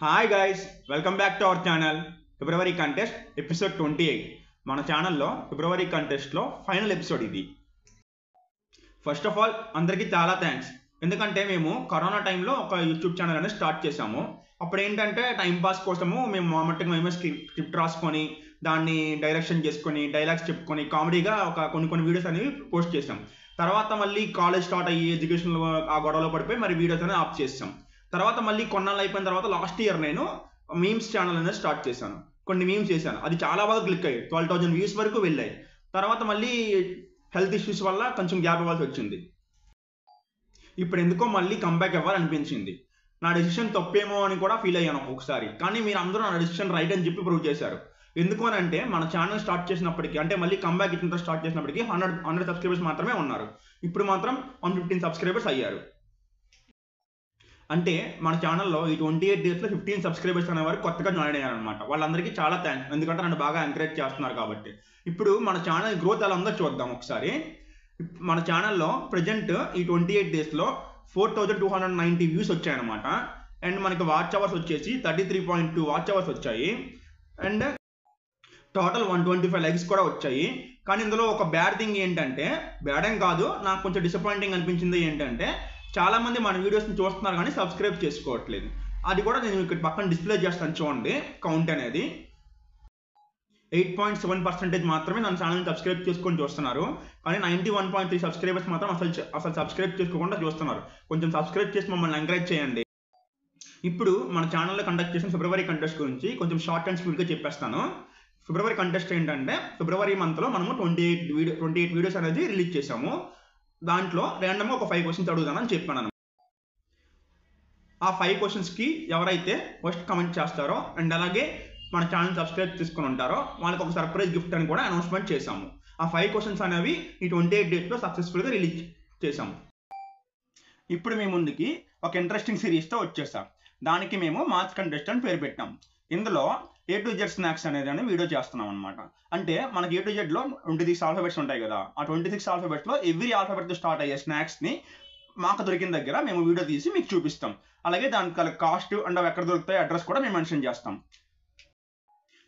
Hi guys, welcome back to our channel. February contest episode 28. మన ఛానల్లో ఫిబ్రవరి కంటెస్ట్లో final episode ఇది. First of all అందరికీ చాలా థ్యాంక్స్. ఎందుకంటే మేము కరోనా టైంలో ఒక యూట్యూబ్ ఛానల్ అనేది స్టార్ట్ చేసాము. అప్పుడు ఏంటంటే టైంపాస్ కోసము మేము మామూలుగా మేమే స్క్రిప్ట్ రాసుకొని దాన్ని డైరెక్షన్ చేసుకొని డైలాగ్స్ చెప్పుకొని కామెడీగా కొన్ని వీడియోస్ అనేవి పోస్ట్ చేసాం. తర్వాత మళ్ళీ కాలేజ్ స్టార్ట్ అయ్యి ఎడ్యుకేషన్లో ఆ గొడవలో పడిపోయి మరి వీడియోస్ అనేది ఆఫ్ చేసాం. తర్వాత మళ్ళీ కొన్నాళ్ళు అయిపోయిన తర్వాత లాస్ట్ ఇయర్ నేను మీమ్స్ ఛానల్ అనేది స్టార్ట్ చేశాను. కొన్ని మీమ్స్ చేశాను, అది చాలా బాగా క్లిక్ అయ్యాయి, 12,000 వ్యూస్ వరకు వెళ్ళాయి. తర్వాత మళ్ళీ హెల్త్ ఇష్యూస్ వల్ల కొంచెం గ్యాప్ ఇవ్వాల్సి వచ్చింది. ఇప్పుడు ఎందుకో మళ్ళీ కంబ్యాక్ ఇవ్వాలనిపించింది. నా డెసిషన్ తప్పేమో అని కూడా ఫీల్ అయ్యాను ఒకసారి, కానీ మీరు అందరూ నా డెసిషన్ రైట్ అని చెప్పి ప్రూవ్ చేశారు. ఎందుకు అని అంటే మన ఛానల్ స్టార్ట్ చేసినప్పటికీ, అంటే మళ్ళీ కంబ్యాక్ ఇచ్చిన స్టార్ట్ చేసినప్పటికీ 100 సబ్స్క్రైబర్స్ మాత్రమే ఉన్నారు. ఇప్పుడు మాత్రం 115 సబ్స్క్రైబర్స్ అయ్యారు. అంటే మన ఛానల్లో ఈ 28 డేస్లో 15 సబ్స్క్రైబర్స్ అనేవారు కొత్తగా జాయిన్ అయ్యారనమాట. వాళ్ళందరికీ చాలా థ్యాంక్స్, ఎందుకంటే నన్ను బాగా ఎంకరేజ్ చేస్తున్నారు కాబట్టి. ఇప్పుడు మన ఛానల్ గ్రోత్ ఎలా ఉందో చూద్దాం ఒకసారి. మన ఛానల్లో ప్రజెంట్ ఈ 28 డేస్లో 4,290 వ్యూస్ వచ్చాయన్నమాట. అండ్ మనకి వాచ్ అవర్స్ వచ్చేసి 33.2 వాచ్ అవర్స్ వచ్చాయి. అండ్ టోటల్ 125 లైక్స్ కూడా వచ్చాయి. కానీ ఇందులో ఒక బ్యాడ్ థింగ్ ఏంటంటే, బ్యాడ్ ఏం కాదు, నాకు కొంచెం డిసప్పాయింటింగ్ అనిపించింది ఏంటంటే, చాలా మంది మన వీడియోస్ని చూస్తున్నారు కానీ సబ్స్క్రైబ్ చేసుకోవట్లేదు. అది కూడా నేను ఇక్కడ పక్కన డిస్ప్లే చేస్తాను చూడండి. కౌంట్ అనేది 8.7% మాత్రమే నా ఛానల్ని సబ్స్క్రైబ్ చేసుకొని చూస్తున్నారు. కానీ 91.3 సబ్స్క్రైబర్స్ మాత్రం అసలు సబ్స్క్రైబ్ చేసుకోకుండా చూస్తున్నారు. కొంచెం సబ్స్క్రైబ్ చేసి మమ్మల్ని ఎంకరేజ్ చేయండి. ఇప్పుడు మన ఛానల్లో కండక్ట్ చేసిన ఫిబ్రవరి కంటెస్ట్ గురించి కొంచెం షార్ట్ అండ్ స్వీట్గా చెప్పేస్తాను. ఫిబ్రవరి కంటెస్ట్ ఏంటంటే, ఫిబ్రవరి మంత్లో మనము 28 వీడియోస్ అనేది రిలీజ్ చేసాము. దాంట్లో ర్యాండమ్గా ఒక 5 క్వశ్చన్స్ అడుగుతానని చెప్పాను. ఆ 5 క్వశ్చన్స్కి ఎవరైతే ఫస్ట్ కమెంట్ చేస్తారో అండ్ అలాగే మన ఛానల్ సబ్స్క్రైబ్ చేసుకుని ఉంటారో వాళ్ళకి ఒక సర్ప్రైజ్ గిఫ్ట్ అని కూడా అనౌన్స్మెంట్ చేశాము. ఆ 5 క్వశ్చన్స్ అనేవి ఈ 28 డేస్లో సక్సెస్ఫుల్గా రిలీజ్ చేసాము. ఇప్పుడు మీ ముందుకి ఒక ఇంట్రెస్టింగ్ సిరీస్తో వచ్చేసాం. దానికి మేము మార్చ్ కంటెస్ట్ అని పేరు పెట్టాం. ఇందులో A to Z స్నాక్స్ అనేది వీడియో చేస్తున్నాం అనమాట. అంటే మనకి A to Zలో 26 ఆల్ఫాబెట్స్ ఉంటాయి కదా. ఆ 26 ఆల్ఫాబెట్స్లో ఎవ్రీ ఆల్ఫాబెట్తో స్టార్ట్ అయ్యే స్నాక్స్ని మాకు దొరికిన దగ్గర మేము వీడియో తీసి మీకు చూపిస్తాం. అలాగే దానికి కాస్ట్ అండ్ అవి ఎక్కడ దొరుకుతాయి అడ్రస్ కూడా మేము మెన్షన్ చేస్తాం.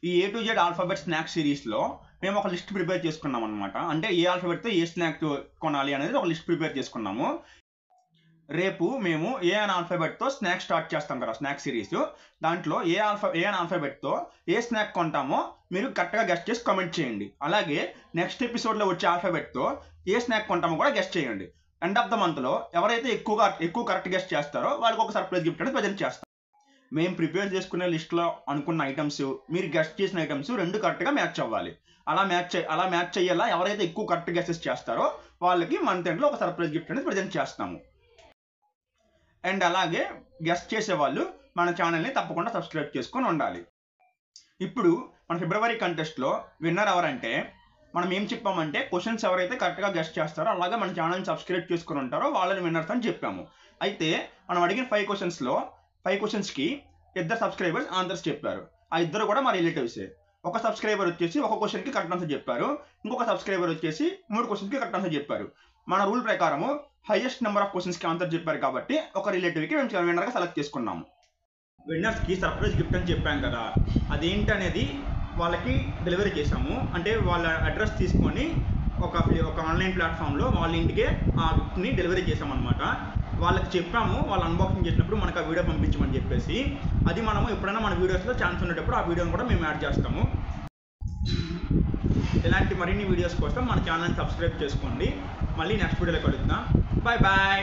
ఈ A to Z alphabet snacks సిరీస్లో మేము ఒక లిస్ట్ ప్రిపేర్ చేసుకున్నాం అనమాట. అంటే ఏ ఆల్ఫాబెట్తో ఏ స్నాక్ కొనాలి అనేది ఒక లిస్ట్ ప్రిపేర్ చేసుకున్నాము. రేపు మేము ఏ అనే ఆల్ఫాబెట్తో స్నాక్ స్టార్ట్ చేస్తాం కదా, స్నాక్ సిరీస్. దాంట్లో ఏ అనే ఆల్ఫాబెట్తో ఏ స్నాక్ కొంటామో మీరు కరెక్ట్గా గెస్ట్ చేసి కామెంట్ చేయండి. అలాగే నెక్స్ట్ ఎపిసోడ్లో వచ్చే ఆల్ఫాబెట్తో ఏ స్నాక్ కొంటామో కూడా గెస్ట్ చేయండి. ఎండ్ ఆఫ్ ద మంత్లో ఎవరైతే ఎక్కువ కరెక్ట్ గెస్ట్ చేస్తారో వాళ్ళకి ఒక సర్ప్రైజ్ గిఫ్ట్ అనేది ప్రజెంట్ చేస్తాం. మేము ప్రిపేర్ చేసుకునే లిస్ట్లో అనుకున్న ఐటమ్స్, మీరు గెస్ట్ చేసిన ఐటమ్స్ రెండు కరెక్ట్గా మ్యాచ్ అవ్వాలి. అలా మ్యాచ్ అయ్యేలా ఎవరైతే ఎక్కువ కరెక్ట్ గెస్సెస్ చేస్తారో వాళ్ళకి మంత్ ఎండ్లో ఒక సర్ప్రైజ్ గిఫ్ట్ అనేది ప్రజెంట్ చేస్తాము. అండ్ అలాగే గెస్ట్ చేసేవాళ్ళు మన ఛానల్ని తప్పకుండా సబ్స్క్రైబ్ చేసుకొని ఉండాలి. ఇప్పుడు మన ఫిబ్రవరి కంటెస్ట్లో విన్నర్ ఎవరంటే, మనం ఏం చెప్పామంటే క్వశ్చన్స్ ఎవరైతే కరెక్ట్గా గెస్ట్ చేస్తారో అలాగే మన ఛానల్ని సబ్స్క్రైబ్ చేసుకొని ఉంటారో వాళ్ళని విన్నర్స్ అని చెప్పాము. అయితే మనం అడిగిన 5 క్వశ్చన్స్కి 2 సబ్స్క్రైబర్స్ ఆన్సర్స్ చెప్పారు. ఆ ఇద్దరు కూడా మా రిలేటివ్సే. ఒక సబ్స్క్రైబర్ వచ్చేసి ఒక క్వశ్చన్కి కరెక్ట్ ఆన్సర్ చెప్పారు. ఇంకొక సబ్స్క్రైబర్ వచ్చేసి 3 క్వశ్చన్స్కి కరెక్ట్ ఆన్సర్ చెప్పారు. మన రూల్ ప్రకారము హైయెస్ట్ నెంబర్ ఆఫ్ క్వశ్చన్స్కి ఆన్సర్ చెప్పారు కాబట్టి ఒక రిలేటివ్కి మేము విన్నర్గా సెలెక్ట్ చేసుకున్నాము. విన్నర్స్కి సర్ప్రైజ్ గిఫ్ట్ అని చెప్పాం కదా, అదేంటి అనేది వాళ్ళకి డెలివరీ చేసాము. అంటే వాళ్ళ అడ్రస్ తీసుకొని ఒక ఆన్లైన్ ప్లాట్ఫామ్లో వాళ్ళ ఇంటికే ఆ గిఫ్ట్ని డెలివరీ చేసామన్నమాట. వాళ్ళకి చెప్పాము వాళ్ళు అన్బాక్సింగ్ చేసినప్పుడు మనకు ఆ వీడియో పంపించమని చెప్పేసి. అది మనము ఎప్పుడైనా మన వీడియోస్లో ఛాన్స్ ఉండేటప్పుడు ఆ వీడియోని కూడా మేము యాడ్ చేస్తాము. ఇలాంటి మరిన్ని వీడియోస్ కోసం మన ఛానల్ని సబ్స్క్రైబ్ చేసుకోండి. మళ్ళీ నెక్స్ట్ వీడియోలో కలుద్దాం. Bye bye.